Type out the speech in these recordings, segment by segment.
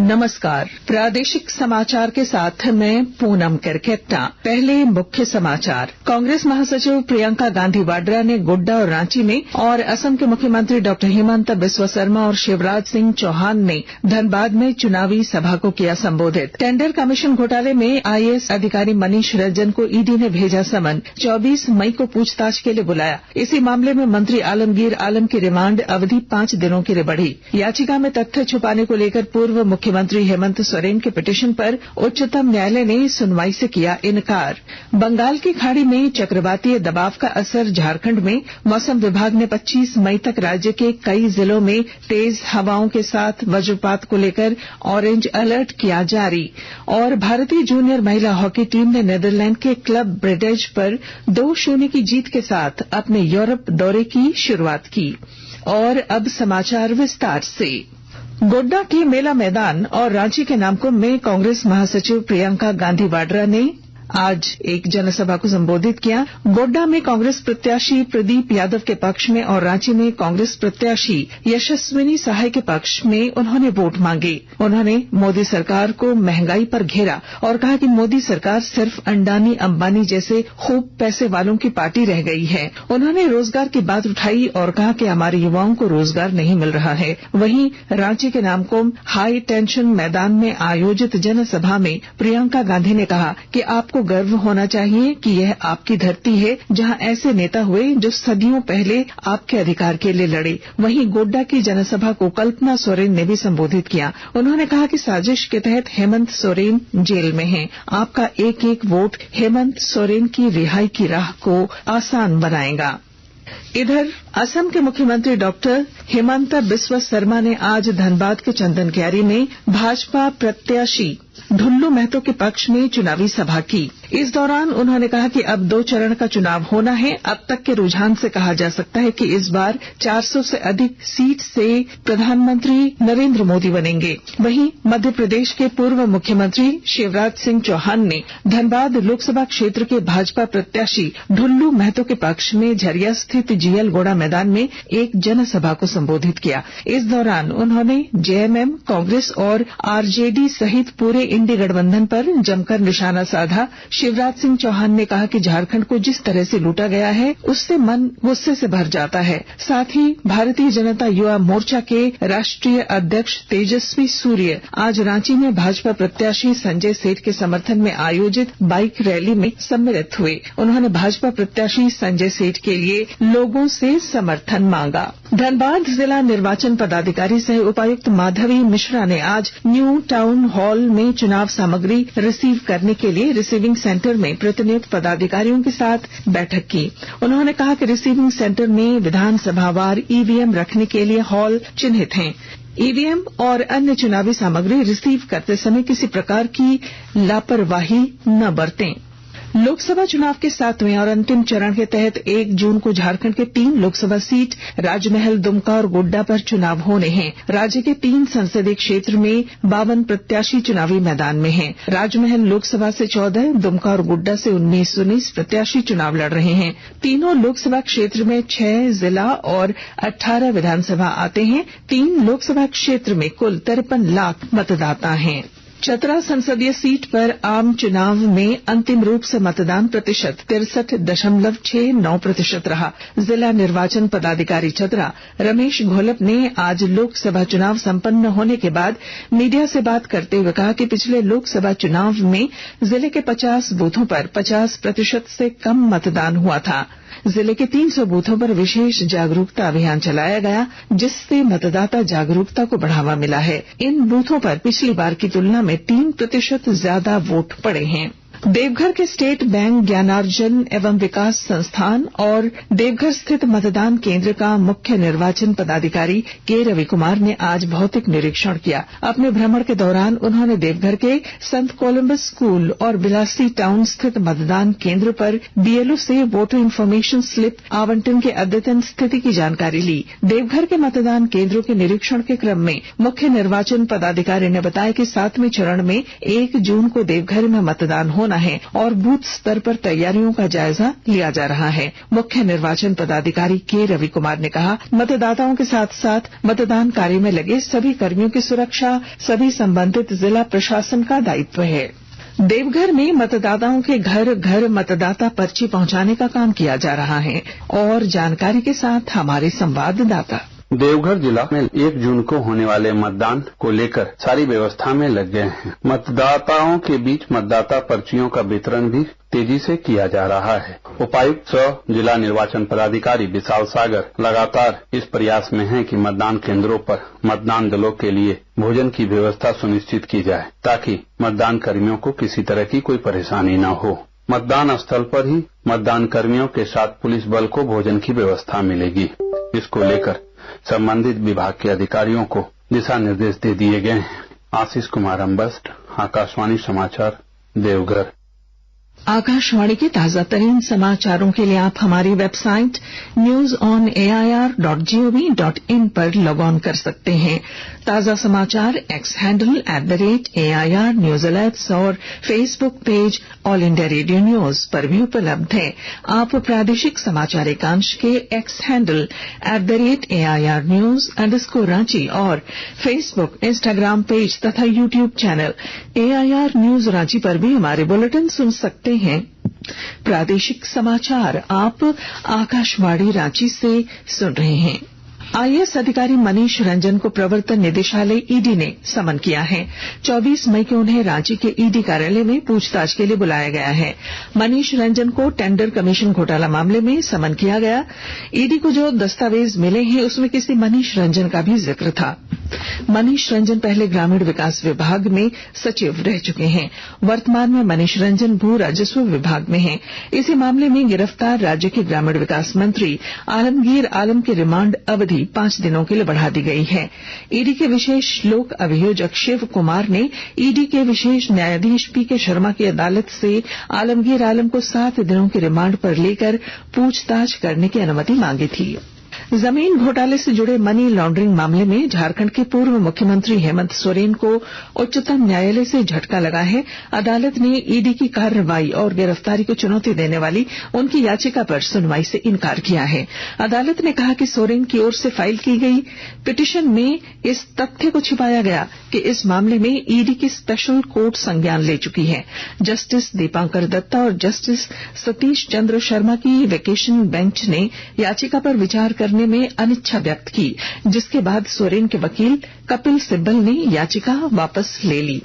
नमस्कार। प्रादेशिक समाचार के साथ मैं पूनम करकेट्टा। पहले मुख्य समाचार। कांग्रेस महासचिव प्रियंका गांधी वाड्रा ने गोड्डा और रांची में और असम के मुख्यमंत्री डॉ हेमंत बिस्वा शर्मा और शिवराज सिंह चौहान ने धनबाद में चुनावी सभा को किया संबोधित। टेंडर कमीशन घोटाले में आईएएस अधिकारी मनीष रंजन को ईडी ने भेजा समन। 24 मई को पूछताछ के लिए बुलाया। इसी मामले में मंत्री आलमगीर आलम की रिमांड अवधि 5 दिनों के लिए बढ़ी। याचिका में तथ्य छुपाने को लेकर पूर्व मुख्यमंत्री हेमंत सोरेन के पिटीशन पर उच्चतम न्यायालय ने सुनवाई से किया इनकार। बंगाल की खाड़ी में चक्रवातीय दबाव का असर झारखंड में। मौसम विभाग ने 25 मई तक राज्य के कई जिलों में तेज हवाओं के साथ वज्रपात को लेकर ऑरेंज अलर्ट किया जारी। और भारतीय जूनियर महिला हॉकी टीम ने नीदरलैंड के क्लब ब्रेडेज पर 2-0 की जीत के साथ अपने यूरोप दौरे की शुरुआत की। और अब समाचार विस्तार से। गोड्डा के मेला मैदान और रांची के नामकुम में कांग्रेस महासचिव प्रियंका गांधी वाड्रा ने आज एक जनसभा को संबोधित किया। गोड्डा में कांग्रेस प्रत्याशी प्रदीप यादव के पक्ष में और रांची में कांग्रेस प्रत्याशी यशस्विनी सहाय के पक्ष में उन्होंने वोट मांगे। उन्होंने मोदी सरकार को महंगाई पर घेरा और कहा कि मोदी सरकार सिर्फ अंडानी अंबानी जैसे खूब पैसे वालों की पार्टी रह गई है। उन्होंने रोजगार की बात उठाई और कहा कि हमारे युवाओं को रोजगार नहीं मिल रहा है। वहीं रांची के नामकुम हाई टेंशन मैदान में आयोजित जनसभा में प्रियंका गांधी ने कहा कि आपको गर्व होना चाहिए कि यह आपकी धरती है जहां ऐसे नेता हुए जो सदियों पहले आपके अधिकार के लिए लड़े। वहीं गोड्डा की जनसभा को कल्पना सोरेन ने भी संबोधित किया। उन्होंने कहा कि साजिश के तहत हेमंत सोरेन जेल में हैं। आपका एक एक वोट हेमंत सोरेन की रिहाई की राह को आसान बनाएगा। इधर असम के मुख्यमंत्री डॉक्टर हेमंत बिस्वा शर्मा ने आज धनबाद के चंदन क्यारी में भाजपा प्रत्याशी ढुल्लू महतो के पक्ष में चुनावी सभा की। इस दौरान उन्होंने कहा कि अब 2 चरण का चुनाव होना है। अब तक के रुझान से कहा जा सकता है कि इस बार 400 से अधिक सीट से प्रधानमंत्री नरेंद्र मोदी बनेंगे। वहीं मध्य प्रदेश के पूर्व मुख्यमंत्री शिवराज सिंह चौहान ने धनबाद लोकसभा क्षेत्र के भाजपा प्रत्याशी ढुल्लू महतो के पक्ष में झरिया स्थित जीएल गोड़ा मैदान में एक जनसभा को संबोधित किया। इस दौरान उन्होंने जेएमएम, कांग्रेस और आरजेडी सहित पूरे इंडी गठबंधन पर जमकर निशाना साधा। शिवराज सिंह चौहान ने कहा कि झारखंड को जिस तरह से लूटा गया है उससे मन गुस्से से भर जाता है। साथ ही भारतीय जनता युवा मोर्चा के राष्ट्रीय अध्यक्ष तेजस्वी सूर्य आज रांची में भाजपा प्रत्याशी संजय सेठ के समर्थन में आयोजित बाइक रैली में सम्मिलित हुए। उन्होंने भाजपा प्रत्याशी संजय सेठ के लिए लोगों से समर्थन मांगा। धनबाद जिला निर्वाचन पदाधिकारी सह उपायुक्त माधवी मिश्रा ने आज न्यू टाउन हॉल में चुनाव सामग्री रिसीव करने के लिए रिसीविंग सेंटर में प्रतिनियुक्त पदाधिकारियों के साथ बैठक की। उन्होंने कहा कि रिसीविंग सेंटर में विधानसभावार ईवीएम रखने के लिए हॉल चिन्हित हैं। ईवीएम और अन्य चुनावी सामग्री रिसीव करते समय किसी प्रकार की लापरवाही न बरतें। लोकसभा चुनाव के 7वें और अंतिम चरण के तहत 1 जून को झारखंड के 3 लोकसभा सीट राजमहल, दुमका और गोड्डा पर चुनाव होने हैं। राज्य के 3 संसदीय क्षेत्र में 52 प्रत्याशी चुनावी मैदान में हैं। राजमहल लोकसभा से 14, दुमका और गोड्डा से 19 प्रत्याशी चुनाव लड़ रहे हैं। तीनों लोकसभा क्षेत्र में 6 जिला और 18 विधानसभा आते हैं। 3 लोकसभा क्षेत्र में कुल 53 लाख मतदाता हैं। चतरा संसदीय सीट पर आम चुनाव में अंतिम रूप से मतदान प्रतिशत 63.69% रहा। जिला निर्वाचन पदाधिकारी चतरा रमेश घोलप ने आज लोकसभा चुनाव संपन्न होने के बाद मीडिया से बात करते हुए कहा कि पिछले लोकसभा चुनाव में जिले के 50 बूथों पर 50% से कम मतदान हुआ था। जिले के 300 बूथों पर विशेष जागरूकता अभियान चलाया गया, जिससे मतदाता जागरूकता को बढ़ावा मिला है। इन बूथों पर पिछली बार की तुलना में 3% ज्यादा वोट पड़े हैं। देवघर के स्टेट बैंक ज्ञानार्जन एवं विकास संस्थान और देवघर स्थित मतदान केंद्र का मुख्य निर्वाचन पदाधिकारी के रवि कुमार ने आज भौतिक निरीक्षण किया। अपने भ्रमण के दौरान उन्होंने देवघर के संत कोलंबस स्कूल और बिलासी टाउन स्थित मतदान केंद्र पर बीएलओ से वोटर इन्फॉर्मेशन स्लिप आवंटन की अद्यतन स्थिति की जानकारी ली। देवघर के मतदान केंद्रों के निरीक्षण के क्रम में मुख्य निर्वाचन पदाधिकारी ने बताया कि 7वें चरण में 1 जून को देवघर में मतदान होना होना है और बूथ स्तर पर तैयारियों का जायजा लिया जा रहा है। मुख्य निर्वाचन पदाधिकारी के रवि कुमार ने कहा, मतदाताओं के साथ साथ मतदान कार्य में लगे सभी कर्मियों की सुरक्षा सभी संबंधित जिला प्रशासन का दायित्व है। देवघर में मतदाताओं के घर घर मतदाता पर्ची पहुंचाने का काम किया जा रहा है और जानकारी के साथ हमारे संवाददाता। देवघर जिला में 1 जून को होने वाले मतदान को लेकर सारी व्यवस्था में लग गए हैं। मतदाताओं के बीच मतदाता पर्चियों का वितरण भी तेजी से किया जा रहा है। उपायुक्त सह जिला निर्वाचन पदाधिकारी विशाल सागर लगातार इस प्रयास में हैं कि मतदान केंद्रों पर मतदान दलों के लिए भोजन की व्यवस्था सुनिश्चित की जाए ताकि मतदान कर्मियों को किसी तरह की कोई परेशानी न हो। मतदान स्थल पर ही मतदान कर्मियों के साथ पुलिस बल को भोजन की व्यवस्था मिलेगी। इसको लेकर संबंधित विभाग के अधिकारियों को दिशा निर्देश दे दिए गए हैं। आशीष कुमार अम्बस्ट, आकाशवाणी समाचार, देवघर। आकाशवाणी के ताजा तरीन समाचारों के लिए आप हमारी वेबसाइट newsonair.gov.in पर लॉग ऑन कर सकते हैं। ताजा समाचार X handle @AIR news alerts और Facebook page All India Radio news पर भी उपलब्ध है। आप प्रादेशिक समाचार एकांश के X handle @AIR news _Ranchi और फेसबुक इंस्टाग्राम पेज तथा YouTube channel AIR news Ranchi पर भी हमारे बुलेटिन सुन सकते हैं। प्रादेशिक समाचार आप आकाशवाणी रांची से सुन रहे हैं। IAS अधिकारी मनीष रंजन को प्रवर्तन निदेशालय ईडी ने समन किया है। 24 मई को उन्हें रांची के ईडी कार्यालय में पूछताछ के लिए बुलाया गया है। मनीष रंजन को टेंडर कमीशन घोटाला मामले में समन किया गया। ईडी को जो दस्तावेज मिले हैं उसमें किसी मनीष रंजन का भी जिक्र था। मनीष रंजन पहले ग्रामीण विकास विभाग में सचिव रह चुके हैं। वर्तमान में मनीष रंजन भू राजस्व विभाग में हैं। इसी मामले में गिरफ्तार राज्य के ग्रामीण विकास मंत्री आलमगीर आलम की रिमांड अवधि 5 दिनों के लिए बढ़ा दी गई है। ईडी के विशेष लोक अभियोजक शिव कुमार ने ईडी के विशेष न्यायाधीश PK शर्मा की अदालत से आलमगीर आलम को 7 दिनों की रिमांड पर लेकर पूछताछ करने की अनुमति मांगी थी। जमीन घोटाले से जुड़े मनी लॉन्ड्रिंग मामले में झारखंड के पूर्व मुख्यमंत्री हेमंत सोरेन को उच्चतम न्यायालय से झटका लगा है। अदालत ने ईडी की कार्रवाई और गिरफ्तारी को चुनौती देने वाली उनकी याचिका पर सुनवाई से इनकार किया है। अदालत ने कहा कि सोरेन की ओर से फाइल की गई पिटीशन में इस तथ्य को छिपाया गया कि इस मामले में ईडी की स्पेशल कोर्ट संज्ञान ले चुकी है। जस्टिस दीपांकर दत्ता और जस्टिस सतीश चंद्र शर्मा की वेकेशन बेंच ने याचिका पर विचार करने में अनिच्छा व्यक्त की, जिसके बाद सोरेन के वकील कपिल सिब्बल ने याचिका वापस ले ली।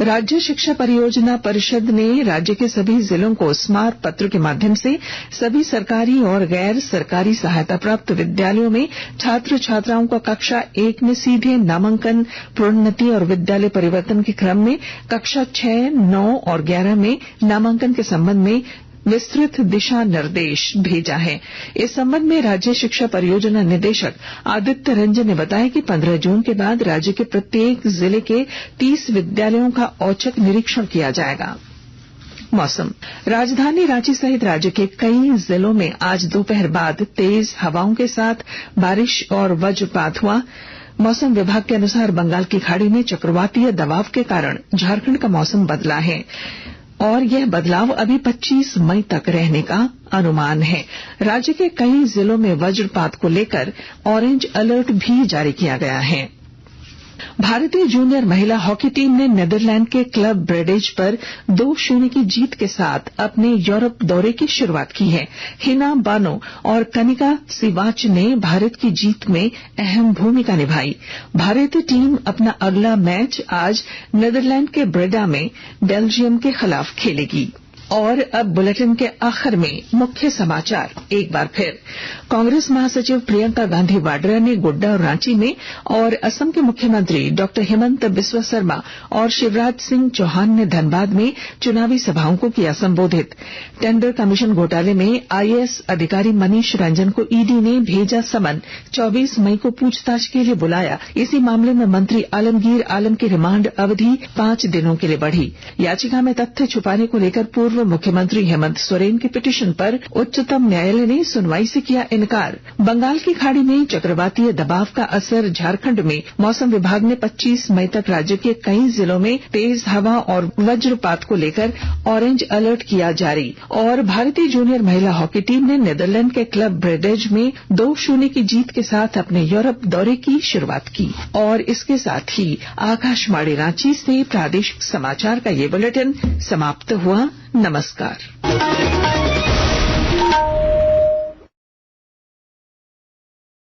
राज्य शिक्षा परियोजना परिषद ने राज्य के सभी जिलों को स्मारक पत्र के माध्यम से सभी सरकारी और गैर सरकारी सहायता प्राप्त विद्यालयों में छात्र छात्राओं को कक्षा 1 में सीधे नामांकन, प्रोन्नति और विद्यालय परिवर्तन के क्रम में कक्षा 6, 9 और 11 में नामांकन के संबंध में विस्तृत दिशा निर्देश भेजा है। इस संबंध में राज्य शिक्षा परियोजना निदेशक आदित्य रंजन ने बताया कि 15 जून के बाद राज्य के प्रत्येक जिले के 30 विद्यालयों का औचक निरीक्षण किया जाएगा। मौसम। राजधानी रांची सहित राज्य के कई जिलों में आज दोपहर बाद तेज हवाओं के साथ बारिश और वज्रपात हुआ। मौसम विभाग के अनुसार बंगाल की खाड़ी में चक्रवातीय दबाव के कारण झारखंड का मौसम बदला है और यह बदलाव अभी 25 मई तक रहने का अनुमान है। राज्य के कई जिलों में वज्रपात को लेकर ऑरेंज अलर्ट भी जारी किया गया है। भारतीय जूनियर महिला हॉकी टीम ने नीदरलैंड के क्लब ब्रेडेज पर 2-0 की जीत के साथ अपने यूरोप दौरे की शुरुआत की है। हिना बानो और कनिका सिवाच ने भारत की जीत में अहम भूमिका निभाई। भारतीय टीम अपना अगला मैच आज नीदरलैंड के ब्रेडा में बेल्जियम के खिलाफ खेलेगी। और अब बुलेटिन के आखिर में मुख्य समाचार एक बार फिर। कांग्रेस महासचिव प्रियंका गांधी वाड्रा ने गोड्डा और रांची में और असम के मुख्यमंत्री डॉक्टर हेमंत बिस्वा शर्मा और शिवराज सिंह चौहान ने धनबाद में चुनावी सभाओं को किया संबोधित। टेंडर कमीशन घोटाले में IAS अधिकारी मनीष रंजन को ईडी ने भेजा समन। 24 मई को पूछताछ के लिए बुलाया। इसी मामले में मंत्री आलमगीर आलम की रिमांड अवधि 5 दिनों के लिए बढ़ी। याचिका में तथ्य छुपाने को लेकर पूर्व पूर्व मुख्यमंत्री हेमंत सोरेन की पिटीशन पर उच्चतम न्यायालय ने सुनवाई से किया इनकार। बंगाल की खाड़ी में चक्रवातीय दबाव का असर झारखंड में मौसम विभाग ने 25 मई तक राज्य के कई जिलों में तेज हवा और वज्रपात को लेकर ऑरेंज अलर्ट किया जारी। और भारतीय जूनियर महिला हॉकी टीम ने नीदरलैंड के क्लब ब्रेडेज में 2-0 की जीत के साथ अपने यूरोप दौरे की शुरुआत की। और इसके साथ ही आकाशवाणी रांची से प्रादेशिक समाचार का ये बुलेटिन समाप्त हुआ। नमस्कार।